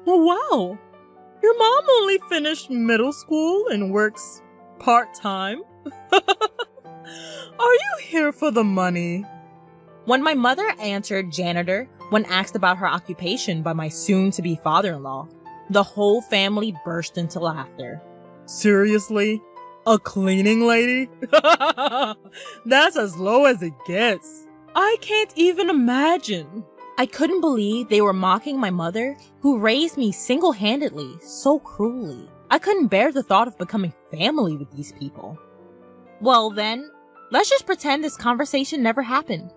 Oh, wow. Your mom only finished middle school and works part-time? Are you here for the money? When my mother answered janitor when asked about her occupation by my soon-to-be father-in-law, the whole family burst into laughter. Seriously? A cleaning lady? That's as low as it gets. I can't even imagine. I couldn't believe they were mocking my mother, who raised me single-handedly, so cruelly. I couldn't bear the thought of becoming family with these people. Well then, let's just pretend this conversation never happened.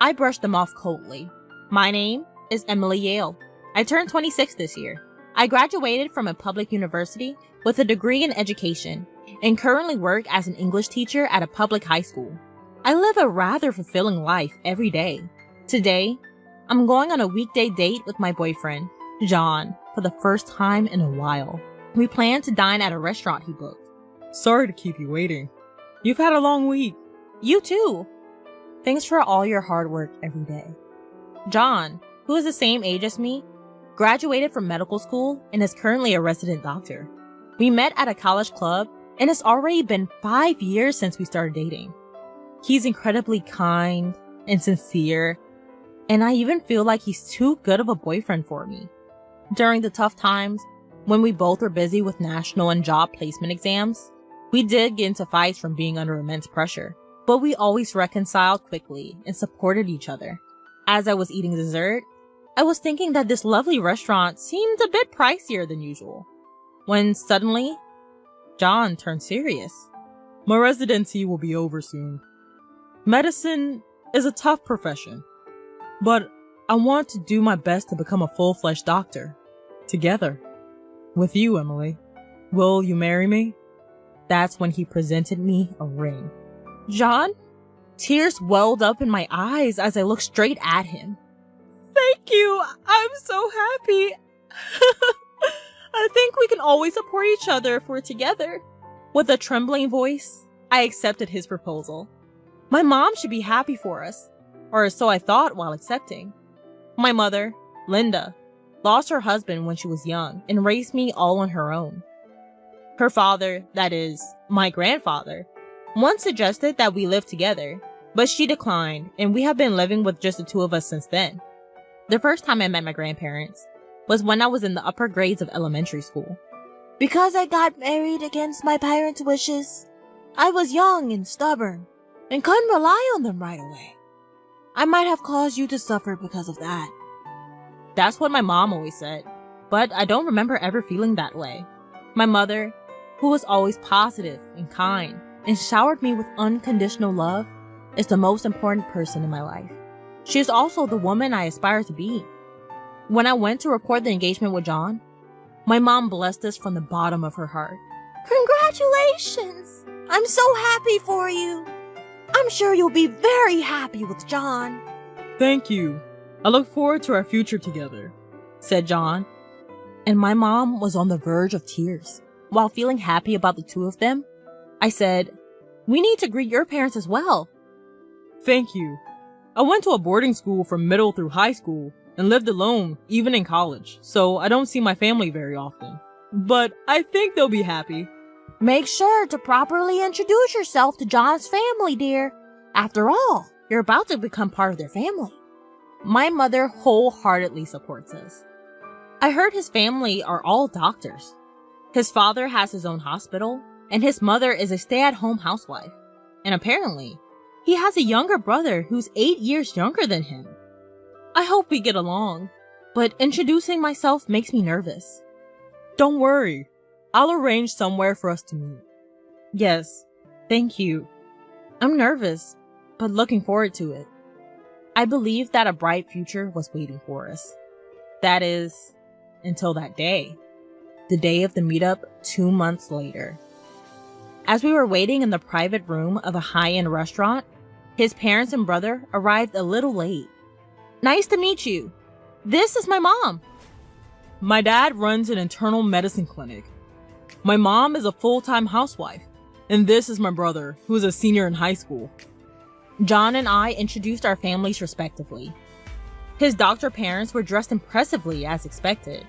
I brushed them off coldly. My name is Emily Yale. I turned 26 this year. I graduated from a public university with a degree in education and currently work as an English teacher at a public high school. I live a rather fulfilling life every day. Today, I'm going on a weekday date with my boyfriend, John, for the first time in a while. We plan to dine at a restaurant he booked. Sorry to keep you waiting. You've had a long week. You too. Thanks for all your hard work every day. John, who is the same age as me, graduated from medical school and is currently a resident doctor. We met at a college club and it's already been 5 years since we started dating. He's incredibly kind and sincere, and I even feel like he's too good of a boyfriend for me. During the tough times, when we both were busy with national and job placement exams, we did get into fights from being under immense pressure, but we always reconciled quickly and supported each other. As I was eating dessert, I was thinking that this lovely restaurant seemed a bit pricier than usual, when suddenly, John turned serious. My residency will be over soon. Medicine is a tough profession, but I want to do my best to become a full-fledged doctor. Together. With you, Emily. Will you marry me? That's when he presented me a ring. John? Tears welled up in my eyes as I looked straight at him. Thank you! I'm so happy! I think we can always support each other if we're together. With a trembling voice, I accepted his proposal. My mom should be happy for us, or so I thought while accepting. My mother, Linda, lost her husband when she was young and raised me all on her own. Her father, that is, my grandfather, once suggested that we live together, but she declined, and we have been living with just the two of us since then. The first time I met my grandparents was when I was in the upper grades of elementary school. Because I got married against my parents' wishes, I was young and stubborn, and couldn't rely on them right away. I might have caused you to suffer because of that. That's what my mom always said, but I don't remember ever feeling that way. My mother, who was always positive and kind, and showered me with unconditional love, is the most important person in my life. She is also the woman I aspire to be. When I went to record the engagement with John, my mom blessed us from the bottom of her heart. Congratulations! I'm so happy for you. I'm sure you'll be very happy with John. Thank you. I look forward to our future together, said John. And my mom was on the verge of tears. While feeling happy about the two of them, I said, we need to greet your parents as well. Thank you. I went to a boarding school from middle through high school and lived alone, even in college, so I don't see my family very often. But I think they'll be happy. Make sure to properly introduce yourself to John's family, dear. After all, you're about to become part of their family. My mother wholeheartedly supports us. I heard his family are all doctors. His father has his own hospital, and his mother is a stay-at-home housewife. And apparently, he has a younger brother who's 8 years younger than him. I hope we get along, but introducing myself makes me nervous. Don't worry, I'll arrange somewhere for us to meet. Yes, thank you. I'm nervous, but looking forward to it. I believe that a bright future was waiting for us. That is, until that day. The day of the meetup 2 months later. As we were waiting in the private room of a high-end restaurant, his parents and brother arrived a little late. Nice to meet you. This is my mom. My dad runs an internal medicine clinic. My mom is a full-time housewife. And this is my brother, who is a senior in high school. John and I introduced our families respectively. His doctor parents were dressed impressively as expected.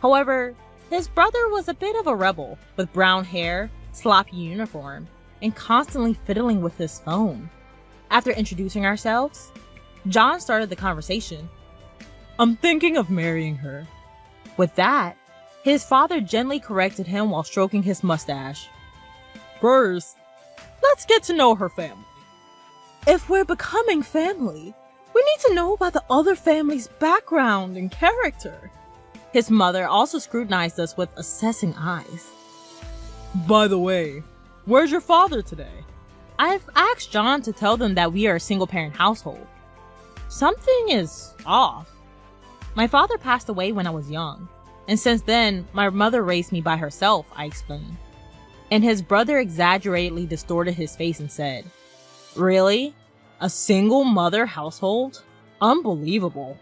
However, his brother was a bit of a rebel, with brown hair, sloppy uniform, and constantly fiddling with his phone. After introducing ourselves, John started the conversation. "I'm thinking of marrying her." With that, his father gently corrected him while stroking his mustache. "First, let's get to know her family. If we're becoming family, we need to know about the other family's background and character." His mother also scrutinized us with assessing eyes. "By the way, where's your father today?" I've asked John to tell them that we are a single-parent household. Something is off. My father passed away when I was young, and since then, my mother raised me by herself, I explained. And his brother exaggeratedly distorted his face and said, "Really? A single mother household? Unbelievable."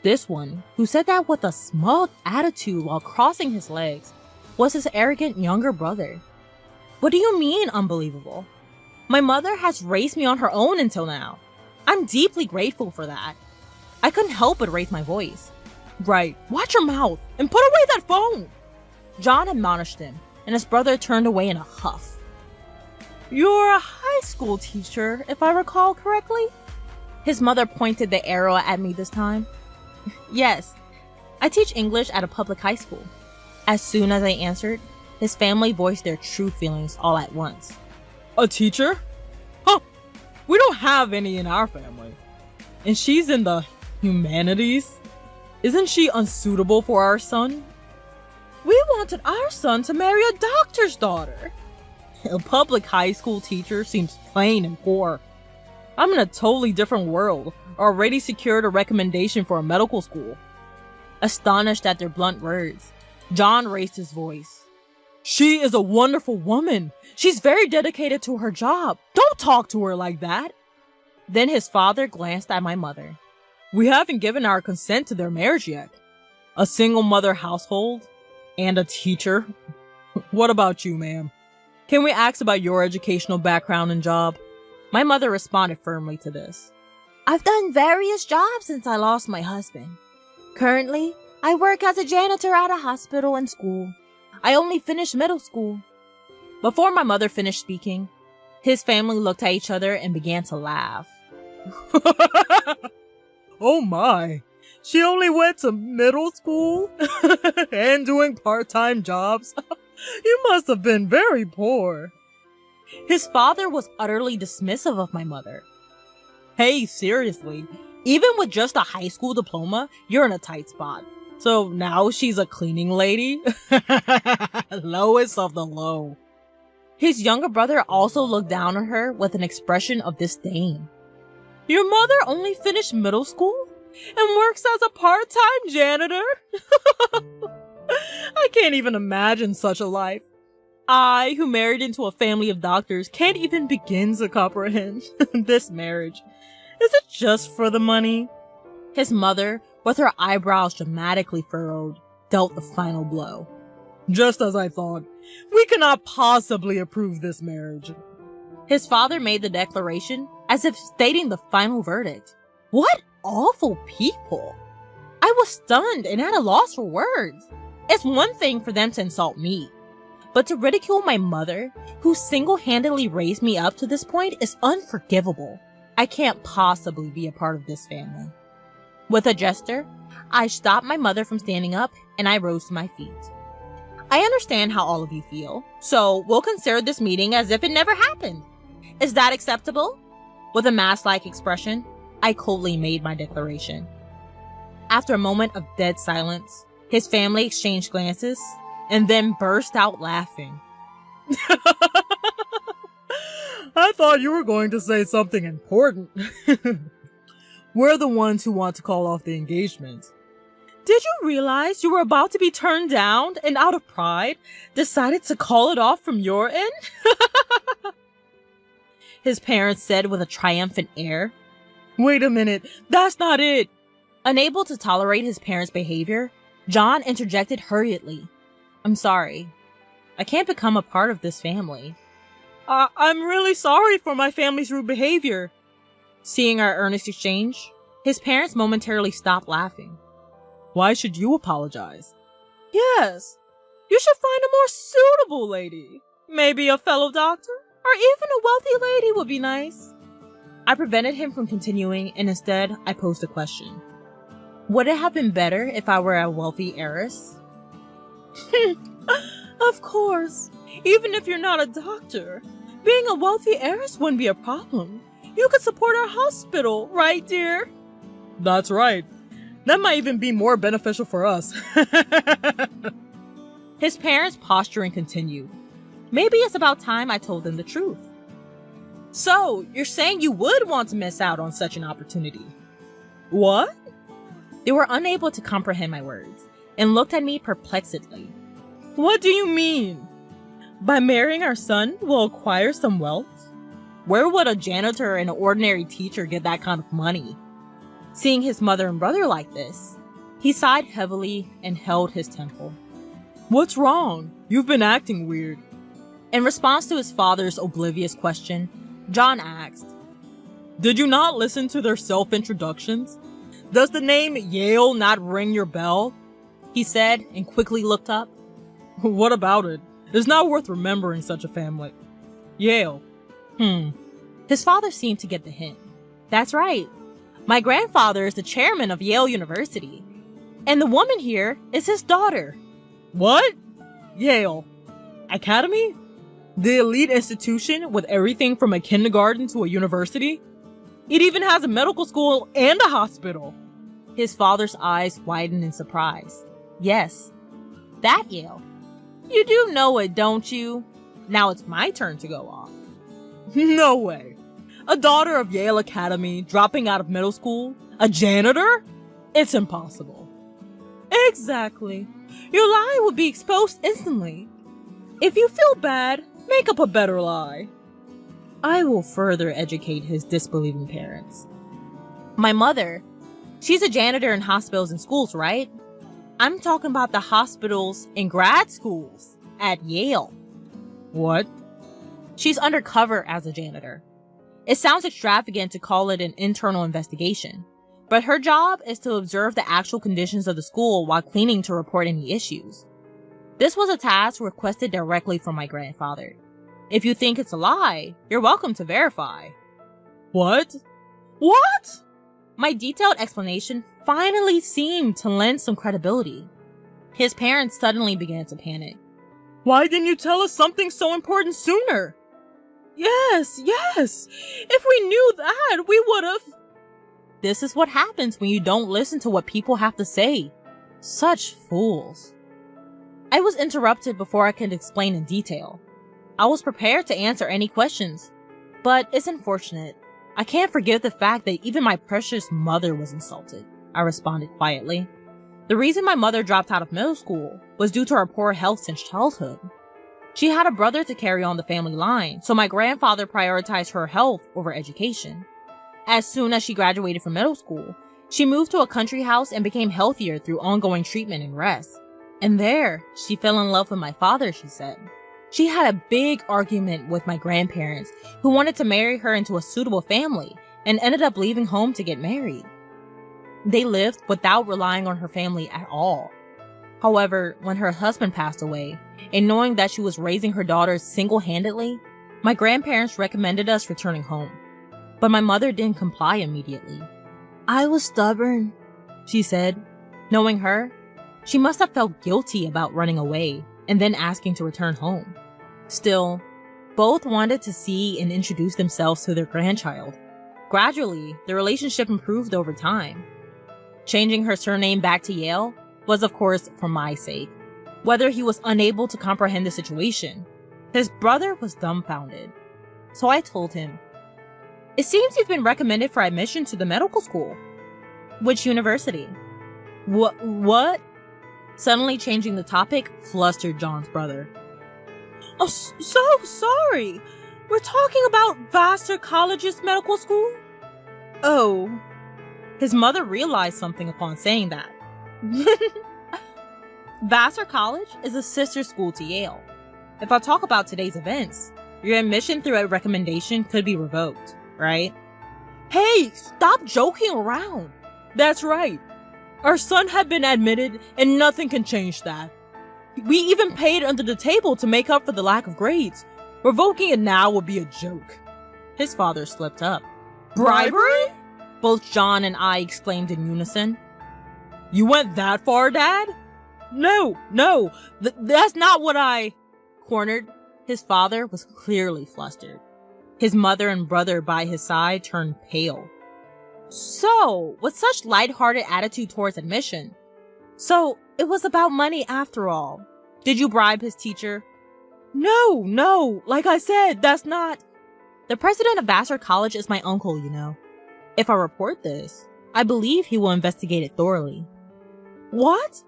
This one, who said that with a smug attitude while crossing his legs, was his arrogant younger brother. "What do you mean, unbelievable? My mother has raised me on her own until now. I'm deeply grateful for that." I couldn't help but raise my voice. "Right, watch your mouth and put away that phone!" John admonished him, and his brother turned away in a huff. "You're a high school teacher, if I recall correctly?" His mother pointed the arrow at me this time. "Yes, I teach English at a public high school." As soon as I answered, his family voiced their true feelings all at once. "A teacher? Huh, we don't have any in our family. And she's in the humanities? Isn't she unsuitable for our son?" "We wanted our son to marry a doctor's daughter." "A public high school teacher seems plain and poor. I'm in a totally different world, already secured a recommendation for a medical school." Astonished at their blunt words, John raised his voice. "She is a wonderful woman. She's very dedicated to her job. Don't talk to her like that." Then his father glanced at my mother. "We haven't given our consent to their marriage yet. A single mother household and a teacher. What about you, ma'am? Can we ask about your educational background and job?" My mother responded firmly to this. "I've done various jobs since I lost my husband. Currently, I work as a janitor at a hospital and school. I only finished middle school." Before my mother finished speaking, his family looked at each other and began to laugh. "Oh my, she only went to middle school and doing part-time jobs? You must have been very poor." His father was utterly dismissive of my mother. "Hey, seriously, even with just a high school diploma, you're in a tight spot. So now she's a cleaning lady?" Lowest of the low. His younger brother also looked down on her with an expression of disdain. "Your mother only finished middle school and works as a part-time janitor?" I can't even imagine such a life. I, who married into a family of doctors, can't even begin to comprehend this marriage. Is it just for the money? His mother, with her eyebrows dramatically furrowed, dealt the final blow. "Just as I thought. We cannot possibly approve this marriage." His father made the declaration as if stating the final verdict. What awful people! I was stunned and at a loss for words. It's one thing for them to insult me, but to ridicule my mother, who single-handedly raised me up to this point, is unforgivable. I can't possibly be a part of this family. With a gesture, I stopped my mother from standing up and I rose to my feet. "I understand how all of you feel, so we'll consider this meeting as if it never happened. Is that acceptable?" With a mask-like expression, I coldly made my declaration. After a moment of dead silence, his family exchanged glances and then burst out laughing. "I thought you were going to say something important. We're the ones who want to call off the engagement." "Did you realize you were about to be turned down and out of pride, decided to call it off from your end?" His parents said with a triumphant air. "Wait a minute, that's not it." Unable to tolerate his parents' behavior, John interjected hurriedly. "I'm sorry. I can't become a part of this family." I'm really sorry for my family's rude behavior." Seeing our earnest exchange, his parents momentarily stopped laughing. "Why should you apologize? Yes, you should find a more suitable lady. Maybe a fellow doctor? Or even a wealthy lady would be nice. I prevented him from continuing, and instead, I posed a question. Would it have been better if I were a wealthy heiress? Of course. Even if you're not a doctor, being a wealthy heiress wouldn't be a problem. You could support our hospital, right, dear? That's right. That might even be more beneficial for us. His parents' posturing continued. Maybe it's about time I told them the truth. So, you're saying you would want to miss out on such an opportunity? What? They were unable to comprehend my words and looked at me perplexedly. What do you mean? By marrying our son, we'll acquire some wealth? Where would a janitor and an ordinary teacher get that kind of money? Seeing his mother and brother like this, he sighed heavily and held his temple. What's wrong? You've been acting weird. In response to his father's oblivious question, John asked, Did you not listen to their self-introductions? Does the name Yale not ring your bell? He said and quickly looked up. What about it? It's not worth remembering such a family. Yale. His father seemed to get the hint. That's right. My grandfather is the chairman of Yale University. And the woman here is his daughter. What? Yale. Academy? The elite institution with everything from a kindergarten to a university? It even has a medical school and a hospital. His father's eyes widened in surprise. Yes, that Yale. You do know it, don't you? Now it's my turn to go off. No way. A daughter of Yale Academy dropping out of middle school? A janitor? It's impossible. Exactly. Your lie would be exposed instantly. If you feel bad, make up a better lie. I will further educate his disbelieving parents. My mother, she's a janitor in hospitals and schools, right? I'm talking about the hospitals and grad schools at Yale. What? She's undercover as a janitor. It sounds extravagant to call it an internal investigation, but her job is to observe the actual conditions of the school while cleaning to report any issues. This was a task requested directly from my grandfather. If you think it's a lie, you're welcome to verify. What? What? My detailed explanation finally seemed to lend some credibility. His parents suddenly began to panic. Why didn't you tell us something so important sooner? Yes. If we knew that, we would've. This is what happens when you don't listen to what people have to say. Such fools. I was interrupted before I could explain in detail. I was prepared to answer any questions, but it's unfortunate. I can't forgive the fact that even my precious mother was insulted, I responded quietly. The reason my mother dropped out of middle school was due to her poor health since childhood. She had a brother to carry on the family line, so my grandfather prioritized her health over education. As soon as she graduated from middle school, she moved to a country house and became healthier through ongoing treatment and rest. And there, she fell in love with my father, she said. She had a big argument with my grandparents, who wanted to marry her into a suitable family, and ended up leaving home to get married. They lived without relying on her family at all. However, when her husband passed away, and knowing that she was raising her daughters single-handedly, my grandparents recommended us returning home. But my mother didn't comply immediately. I was stubborn, she said. Knowing her, she must have felt guilty about running away and then asking to return home. Still, both wanted to see and introduce themselves to their grandchild. Gradually, the relationship improved over time. Changing her surname back to Yale was, of course, for my sake. Whether he was unable to comprehend the situation, his brother was dumbfounded. So I told him, It seems you've been recommended for admission to the medical school. Which university? What? Suddenly changing the topic flustered John's brother. Oh, so sorry. We're talking about Vassar College's medical school? Oh. His mother realized something upon saying that. Vassar College is a sister school to Yale. If I talk about today's events, your admission through a recommendation could be revoked, right? Hey, stop joking around. That's right. Our son had been admitted and nothing can change that. We even paid under the table to make up for the lack of grades. Revoking it now would be a joke. His father slipped up. Bribery? Both John and I exclaimed in unison. You went that far, Dad? No, that's not what I... Cornered, his father was clearly flustered. His mother and brother by his side turned pale. So, with such lighthearted attitude towards admission, so it was about money after all. Did you bribe his teacher? No, like I said, that's not... The president of Vassar College is my uncle, you know. If I report this, I believe he will investigate it thoroughly. What?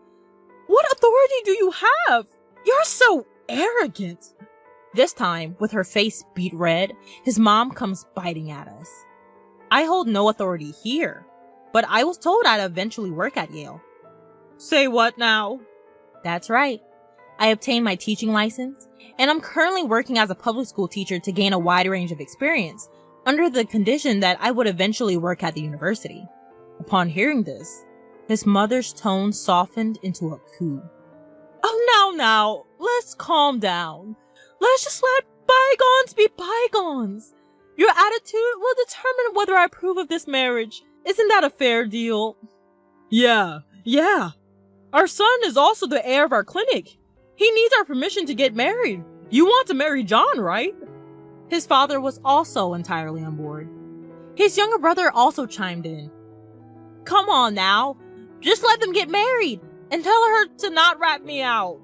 What authority do you have? You're so arrogant. This time, with her face beet red, his mom comes biting at us. I hold no authority here, but I was told I'd eventually work at Yale. Say what now? That's right. I obtained my teaching license, and I'm currently working as a public school teacher to gain a wide range of experience, under the condition that I would eventually work at the university. Upon hearing this, his mother's tone softened into a coo. Oh, now, let's calm down. Let's just let bygones be bygones. Your attitude will determine whether I approve of this marriage. Isn't that a fair deal? Yeah. Our son is also the heir of our clinic. He needs our permission to get married. You want to marry John, right? His father was also entirely on board. His younger brother also chimed in. Come on now. Just let them get married and tell her to not rat me out.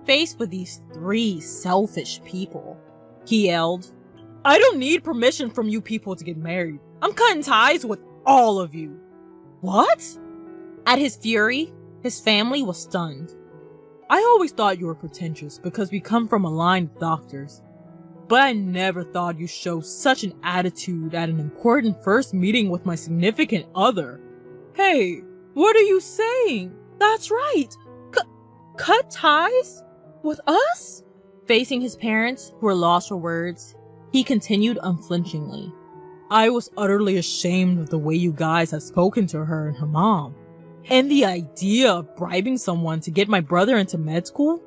Faced with these three selfish people, he yelled, I don't need permission from you people to get married. I'm cutting ties with all of you. What? At his fury, his family was stunned. I always thought you were pretentious because we come from a line of doctors. But I never thought you'd show such an attitude at an important first meeting with my significant other. Hey, what are you saying? That's right. Cut ties? With us? Facing his parents, who were lost for words, he continued unflinchingly. I was utterly ashamed of the way you guys have spoken to her and her mom. And the idea of bribing someone to get my brother into med school?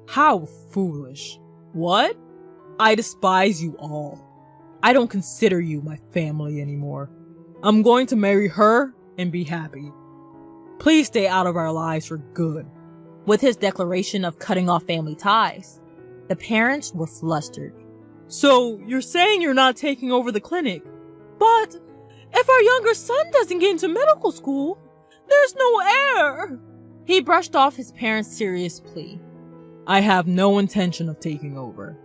How foolish. What? I despise you all. I don't consider you my family anymore. I'm going to marry her and be happy. Please stay out of our lives for good. With his declaration of cutting off family ties, the parents were flustered. So, you're saying you're not taking over the clinic? But, if our younger son doesn't get into medical school, there's no heir! He brushed off his parents' serious plea. I have no intention of taking over.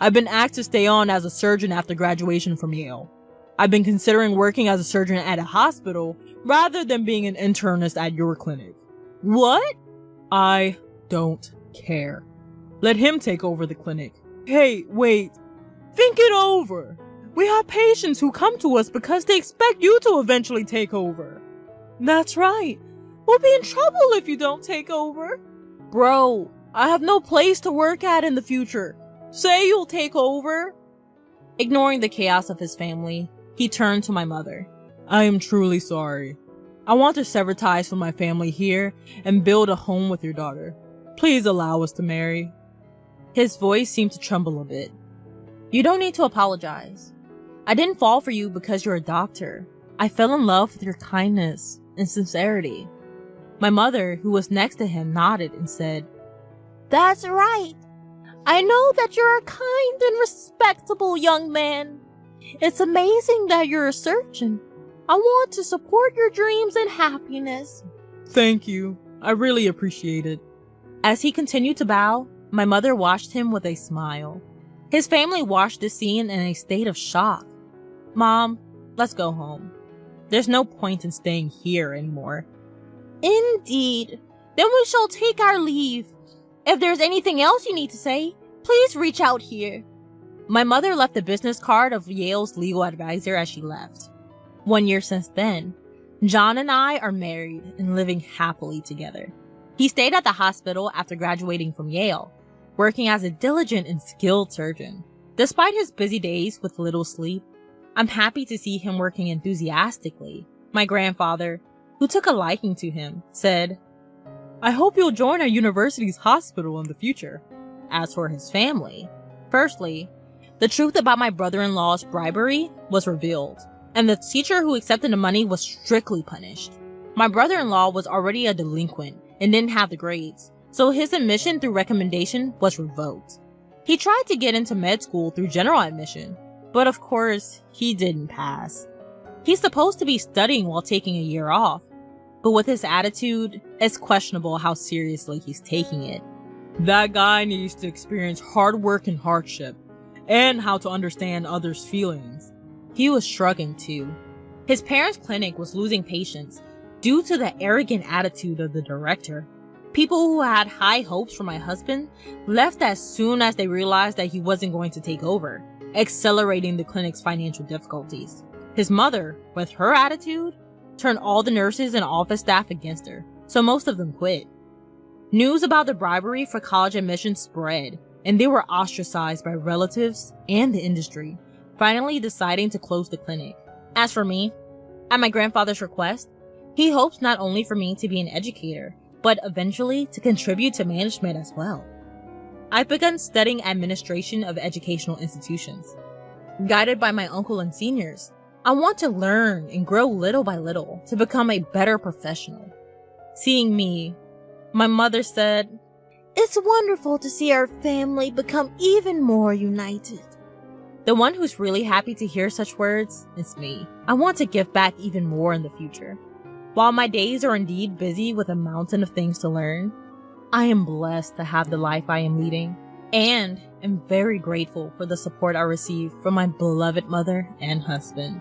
I've been asked to stay on as a surgeon after graduation from Yale. I've been considering working as a surgeon at a hospital rather than being an internist at your clinic. What? I don't care. Let him take over the clinic. Hey, wait. Think it over. We have patients who come to us because they expect you to eventually take over. That's right. We'll be in trouble if you don't take over. Bro, I have no place to work at in the future. Say you'll take over. Ignoring the chaos of his family, he turned to my mother. I am truly sorry. I want to sever ties from my family here and build a home with your daughter. Please allow us to marry. His voice seemed to tremble a bit. You don't need to apologize. I didn't fall for you because you're a doctor. I fell in love with your kindness and sincerity. My mother, who was next to him, nodded and said, That's right. I know that you're a kind and respectable young man. It's amazing that you're a surgeon. I want to support your dreams and happiness. Thank you. I really appreciate it. As he continued to bow, my mother watched him with a smile. His family watched this scene in a state of shock. Mom, let's go home. There's no point in staying here anymore. Indeed. Then we shall take our leave. If there's anything else you need to say, please reach out here. My mother left the business card of Yale's legal advisor as she left. 1 year since then, John and I are married and living happily together. He stayed at the hospital after graduating from Yale, working as a diligent and skilled surgeon. Despite his busy days with little sleep, I'm happy to see him working enthusiastically. My grandfather, who took a liking to him, said, I hope you'll join our university's hospital in the future. As for his family, firstly, the truth about my brother-in-law's bribery was revealed, and the teacher who accepted the money was strictly punished. My brother-in-law was already a delinquent and didn't have the grades, so his admission through recommendation was revoked. He tried to get into med school through general admission, but of course, he didn't pass. He's supposed to be studying while taking a year off, but with his attitude, it's questionable how seriously he's taking it. That guy needs to experience hard work and hardship, and how to understand others' feelings. He was shrugging too. His parents' clinic was losing patients due to the arrogant attitude of the director. People who had high hopes for my husband left as soon as they realized that he wasn't going to take over, accelerating the clinic's financial difficulties. His mother, with her attitude, turned all the nurses and office staff against her, so most of them quit. News about the bribery for college admissions spread, and they were ostracized by relatives and the industry, finally deciding to close the clinic. As for me, at my grandfather's request, he hopes not only for me to be an educator, but eventually to contribute to management as well. I've begun studying administration of educational institutions. Guided by my uncle and seniors, I want to learn and grow little by little to become a better professional. Seeing me, my mother said, "It's wonderful to see our family become even more united." The one who's really happy to hear such words is me. I want to give back even more in the future. While my days are indeed busy with a mountain of things to learn, I am blessed to have the life I am leading, and am very grateful for the support I receive from my beloved mother and husband.